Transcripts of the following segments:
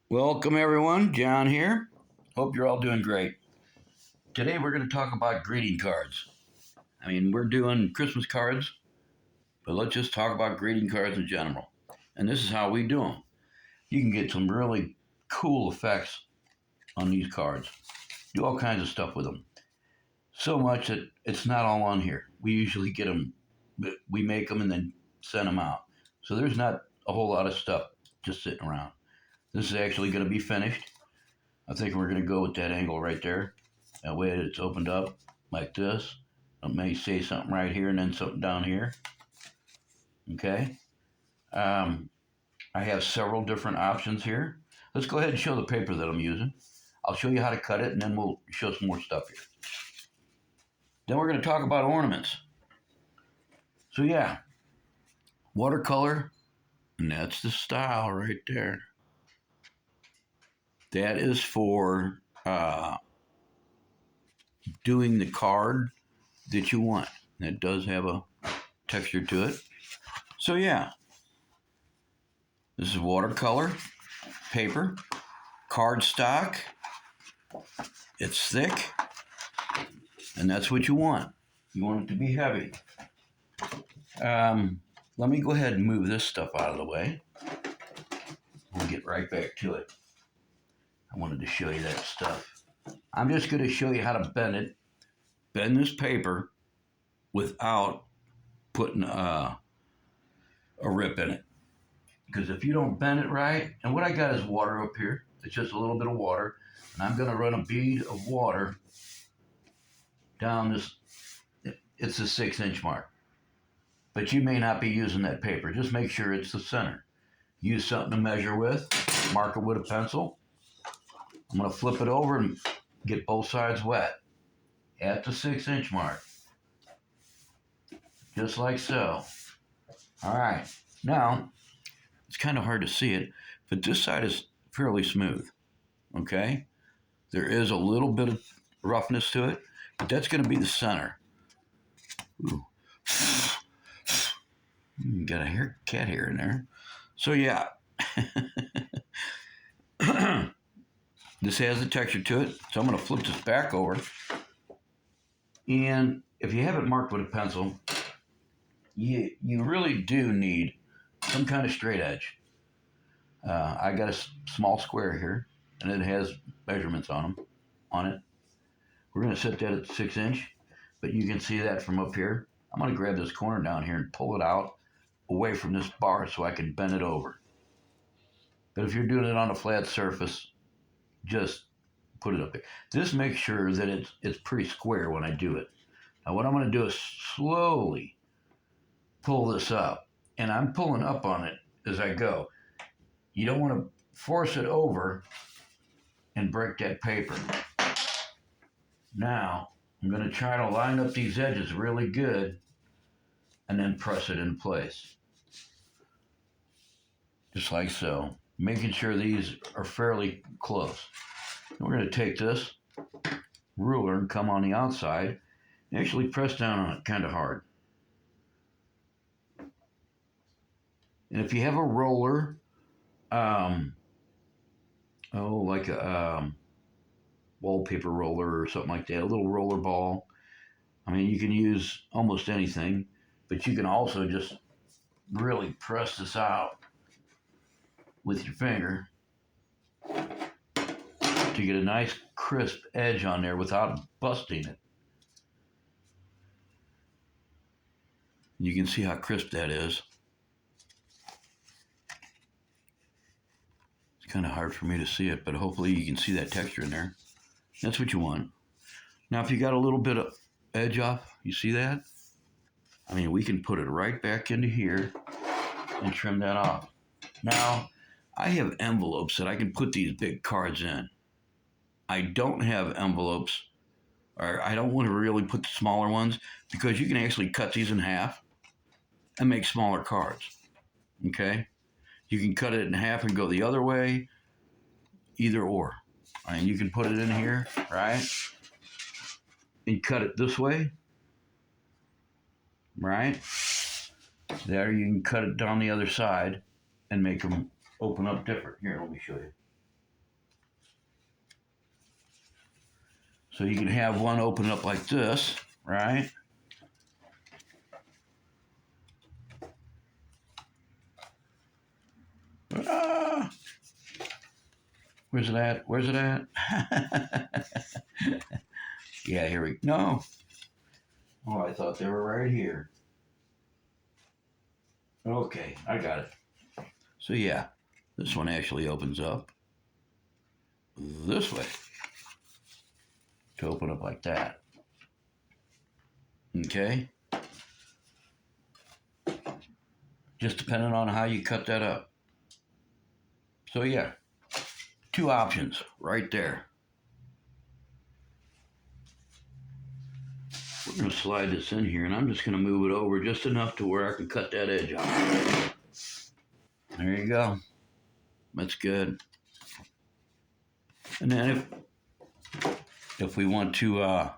Welcome, everyone. John here. Hope you're all doing great. Today, we're going to talk about greeting cards. We're doing Christmas cards, but let's just talk about greeting cards in general. And this is how we do them. You can get some really cool effects on these cards, do all kinds of stuff with them. So much that it's not all on here. We usually get them, but we make them and then send them out. So there's not a whole lot of stuff just sitting around. This is actually going to be finished. I think we're going to go with that angle right there. That way it's opened up like this. I may say something right here and then something down here. Okay. I have several different options here. Let's go ahead and show the paper that I'm using. I'll show you how to cut it and then we'll show some more stuff here. Then we're going to talk about ornaments. So yeah, watercolor, and that's the style right there. That is for doing the card that you want. That does have a texture to it. So yeah, this is watercolor paper, cardstock. It's thick, and that's what you want. You want it to be heavy. Let me go ahead and move this stuff out of the way. We'll get right back to it. I wanted to show you that stuff. I'm just going to show you how to bend it. Bend this paper without putting a rip in it. Because if you don't bend it right, and what I got is water up here. It's just a little bit of water. And I'm going to run a bead of water down this. It's a 6-inch mark. But you may not be using that paper. Just make sure it's the center. Use something to measure with. Mark it with a pencil. I'm going to flip it over and get both sides wet at the 6-inch mark. Just like so. All right. Now, it's kind of hard to see it, but this side is fairly smooth. Okay? There is a little bit of roughness to it, but that's going to be the center. Ooh. Got a cat hair in there. So yeah. This has a texture to it, so I'm going to flip this back over. And if you have it marked with a pencil, you really do need some kind of straight edge. I got a small square here, and it has measurements on it. We're going to set that at 6-inch, but you can see that from up here. I'm going to grab this corner down here and pull it out away from this bar so I can bend it over. But if you're doing it on a flat surface, just put it up there. This makes sure that it's pretty square when I do it. Now what I'm going to do is slowly pull this up, and I'm pulling up on it as I go. You don't want to force it over and break that paper. Now I'm going to try to line up these edges really good and then press it in place. Just like so. Making sure these are fairly close. And we're going to take this ruler and come on the outside and actually press down on it kind of hard. And if you have a roller, like a wallpaper roller or something like that, a little roller ball, you can use almost anything, but you can also just really press this out with your finger to get a nice crisp edge on there without busting it. You can see how crisp that is. It's kind of hard for me to see it, but hopefully you can see that texture in there. That's what you want. Now, if you got a little bit of edge off, you see that? We can put it right back into here and trim that off. Now, I have envelopes that I can put these big cards in. I don't have envelopes, or I don't want to really put the smaller ones, because you can actually cut these in half and make smaller cards. Okay? You can cut it in half and go the other way, either or. You can put it in here, right? And cut it this way, right? There, you can cut it down the other side and make them open up different. Here, let me show you. So you can have one open up like this, right? Ah, where's it at? Where's it at? Yeah, here we go. No. Oh, I thought they were right here. Okay, I got it. So yeah, this one actually opens up this way to open up like that. Okay? Just depending on how you cut that up. So yeah, two options right there. We're going to slide this in here, and I'm just going to move it over just enough to where I can cut that edge off. There you go. That's good. And then if we want to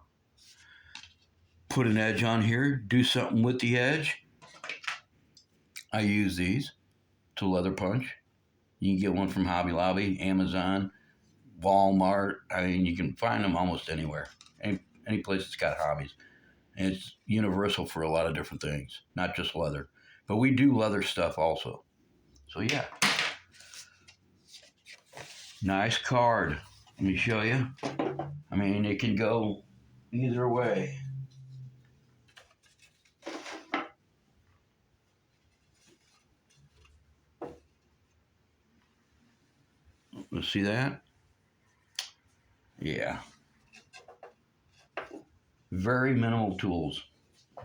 put an edge on here, do something with the edge, I use these to leather punch. You can get one from Hobby Lobby, Amazon, Walmart. I mean, you can find them almost anywhere. Any place that's got hobbies. And it's universal for a lot of different things, not just leather. But we do leather stuff also. So yeah. Nice card. Let me show you. I mean, it can go either way. Let's see that? Yeah. Very minimal tools.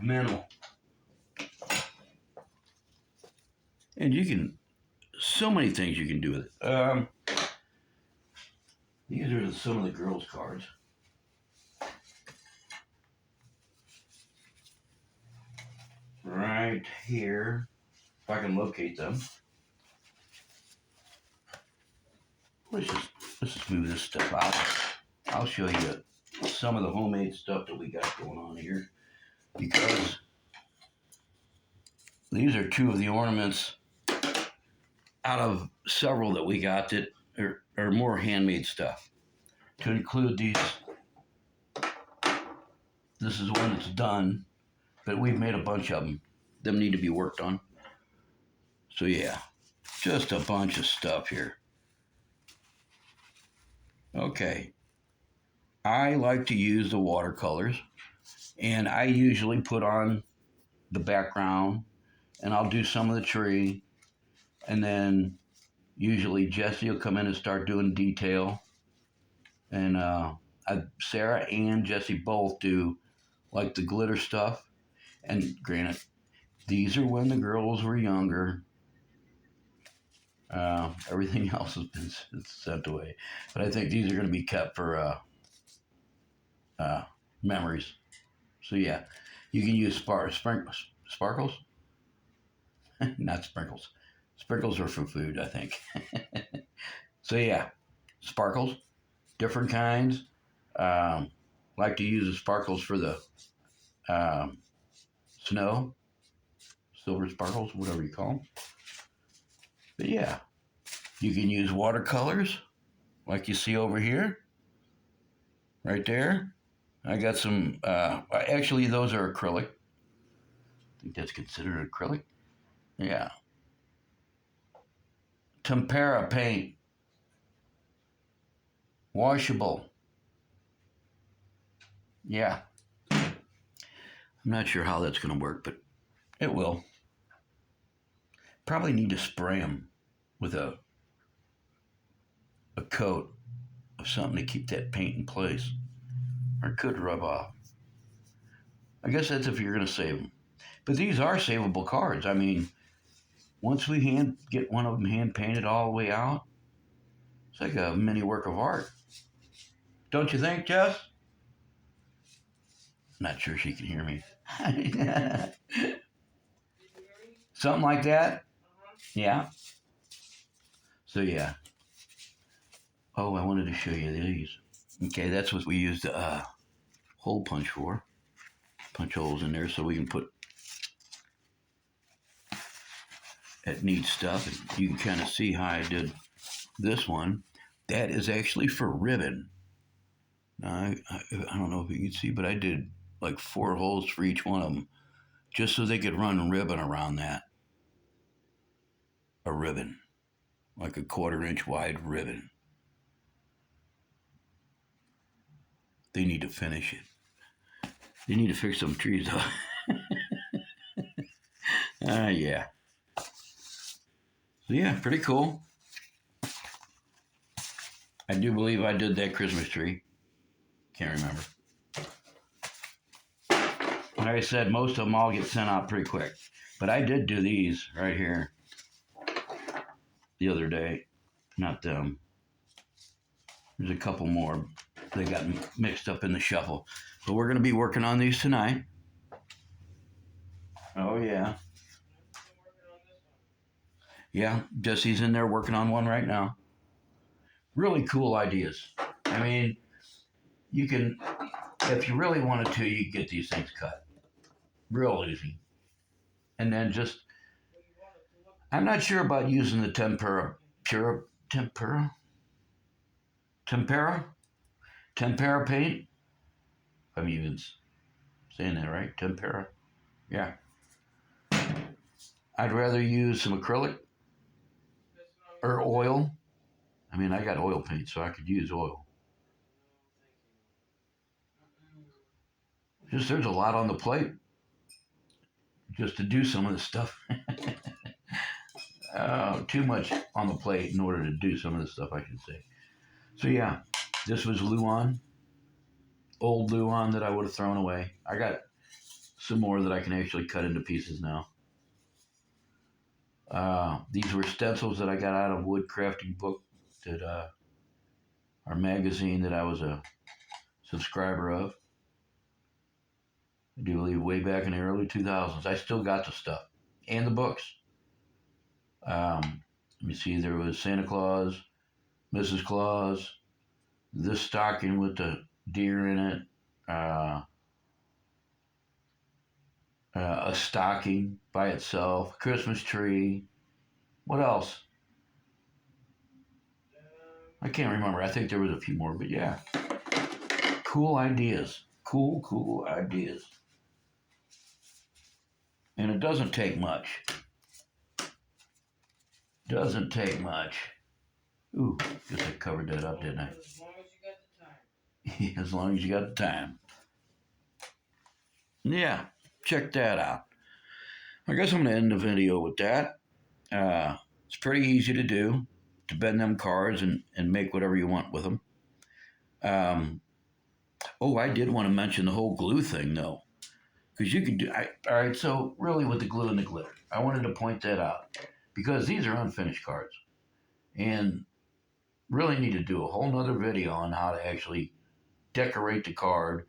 Minimal. And you can, so many things you can do with it. These are some of the girls' cards. Right here, if I can locate them. Let's just move this stuff out. I'll show you some of the homemade stuff that we got going on here, because these are two of the ornaments out of several that we got that are more handmade stuff. To include these, this is one that's done, but we've made a bunch of them. Them need to be worked on. So yeah, just a bunch of stuff here. Okay, I like to use the watercolors, and I usually put on the background, and I'll do some of the tree, and then usually Jesse will come in and start doing detail, and Sarah and Jesse both do like the glitter stuff. And granted, these are when the girls were younger. Everything else has been sent away, but I think these are going to be kept for memories. So yeah, you can use sparkles, not sprinkles. Sprinkles are for food, I think. So yeah, sparkles, different kinds. Like to use the sparkles for the snow, silver sparkles, whatever you call them. But yeah, you can use watercolors like you see over here, right there. I got some, actually those are acrylic. I think that's considered acrylic. Yeah. Tempera paint. Washable. Yeah. I'm not sure how that's going to work, but it will. Probably need to spray them with a coat of something to keep that paint in place, or it could rub off. I guess that's if you're going to save them. But these are savable cards. I mean, once we get one of them hand painted all the way out, it's like a mini work of art. Don't you think, Jess? Not sure she can hear me. Something like that? Yeah. So yeah. Oh, I wanted to show you these. Okay, that's what we use the hole punch for. Punch holes in there so we can put that neat stuff. And you can kind of see how I did this one. That is actually for ribbon, I don't know if you can see, but I did like 4 holes for each one of them, just so they could run ribbon around that. A ribbon, like a 1/4 inch wide ribbon. They need to finish it. They need to fix some trees up. Yeah. So yeah, pretty cool. I do believe I did that Christmas tree. Can't remember. Like I said, most of them all get sent out pretty quick. But I did do these right here the other day. Not them. There's a couple more. They got mixed up in the shuffle. But we're going to be working on these tonight. Oh, yeah. Yeah, Jesse's in there working on one right now. Really cool ideas. I mean, you can, if you really wanted to, you could get these things cut. Real easy. And then just, I'm not sure about using the tempera paint. I'm even saying that right. Tempera. Yeah. I'd rather use some acrylic or oil. I mean, I got oil paint, so I could use oil. Just there's a lot on the plate just to do some of this stuff. Too much on the plate in order to do some of this stuff, I should say. So yeah, this was Luan, old Luan that I would have thrown away. I got some more that I can actually cut into pieces now. These were stencils that I got out of Wood Crafting Book, that our magazine that I was a subscriber of. I do believe way back in the early 2000s. I still got the stuff and the books. Let me see, there was Santa Claus, Mrs. Claus, this stocking with the deer in it, a stocking by itself, Christmas tree. What else? I can't remember. I think there was a few more, but yeah. Cool ideas. Cool ideas. And it doesn't take much. Doesn't take much. Ooh, guess I covered that up, didn't I? As long as you got the time. As long as you got the time. Yeah, check that out. I guess I'm going to end the video with that. It's pretty easy to do, to bend them cards and make whatever you want with them. I did want to mention the whole glue thing, though. Because you could do, all right, so really with the glue and the glitter, I wanted to point that out. Because these are unfinished cards. And really need to do a whole nother video on how to actually decorate the card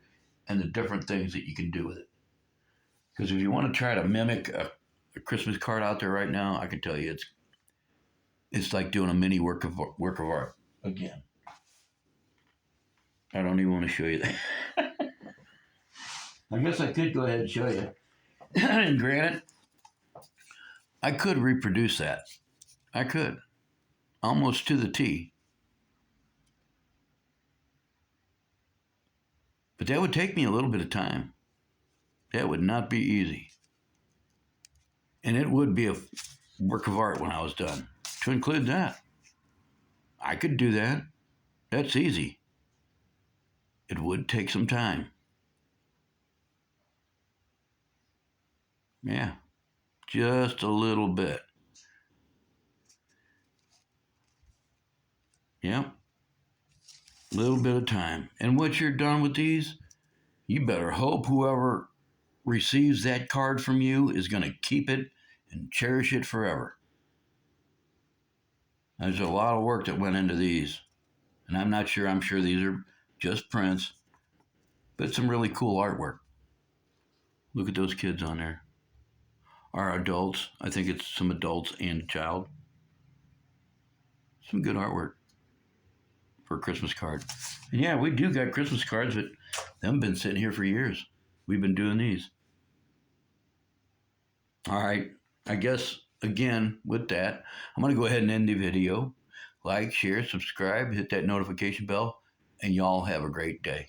and the different things that you can do with it. Because if you want to try to mimic a Christmas card out there right now, I can tell you it's like doing a mini work of art again. I don't even want to show you that. I guess I could go ahead and show you. And granted, I could reproduce that. I could. Almost to the T. But that would take me a little bit of time. That would not be easy. And it would be a work of art when I was done. To include that. I could do that. That's easy. It would take some time. Yeah. Just a little bit. Yep. A little bit of time. And once you're done with these, you better hope whoever receives that card from you is going to keep it and cherish it forever. There's a lot of work that went into these. And I'm sure these are just prints, but some really cool artwork. Look at those kids on there. Our adults. I think it's some adults and a child. Some good artwork for a Christmas card. And yeah, we do got Christmas cards, but they haven't been sitting here for years. We've been doing these. All right. I guess, again, with that, I'm going to go ahead and end the video. Like, share, subscribe, hit that notification bell. and y'all have a great day.